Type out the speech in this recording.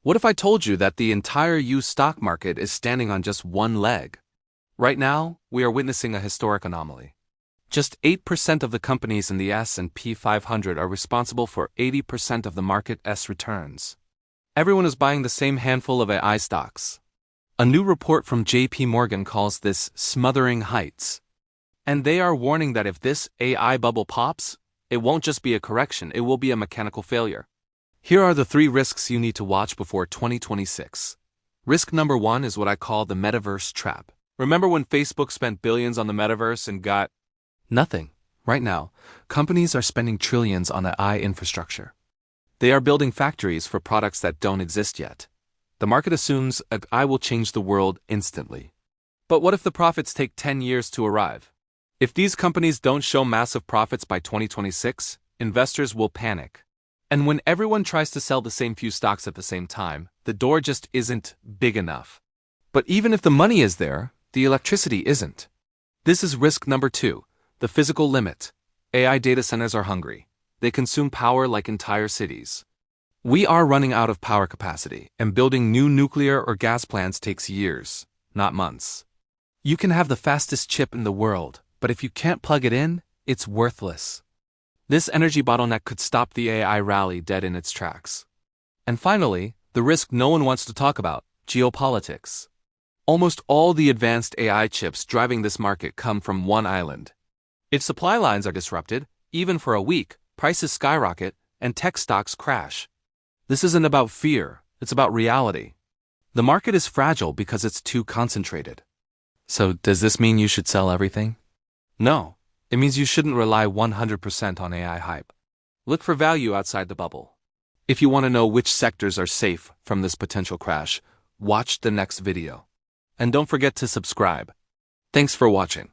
What if I told you that the entire U.S. stock market is standing on just one leg? Right now, we are witnessing a historic anomaly. Just 8% of the companies in the S&P 500 are responsible for 80% of the market's returns. Everyone is buying the same handful of AI stocks. A new report from J.P. Morgan calls this Smothering Heights. And they are warning that if this AI bubble pops, it won't just be a correction, it will be a mechanical failure. Here are the 3 risks you need to watch before 2026. Risk number 1 is what I call the Metaverse trap. Remember when Facebook spent billions on the Metaverse and got nothing? Right now, companies are spending trillions on AI infrastructure. They are building factories for products that don't exist yet. The market assumes AI will change the world instantly. But what if the profits take 10 years to arrive? If these companies don't show massive profits by 2026, investors will panic. And when everyone tries to sell the same few stocks at the same time, the door just isn't big enough. But even if the money is there, the electricity isn't. This is risk number 2, the physical limit. AI data centers are hungry. They consume power like entire cities. We are running out of power capacity, and building new nuclear or gas plants takes years, not months. You can have the fastest chip in the world, but if you can't plug it in, it's worthless. This energy bottleneck could stop the AI rally dead in its tracks. And finally, the risk no one wants to talk about, geopolitics. Almost all the advanced AI chips driving this market come from one island. If supply lines are disrupted, even for a week, prices skyrocket and tech stocks crash. This isn't about fear, it's about reality. The market is fragile because it's too concentrated. So does this mean you should sell everything? No. It means you shouldn't rely 100% on AI hype. Look for value outside the bubble. If you want to know which sectors are safe from this potential crash, watch the next video. And don't forget to subscribe. Thanks for watching.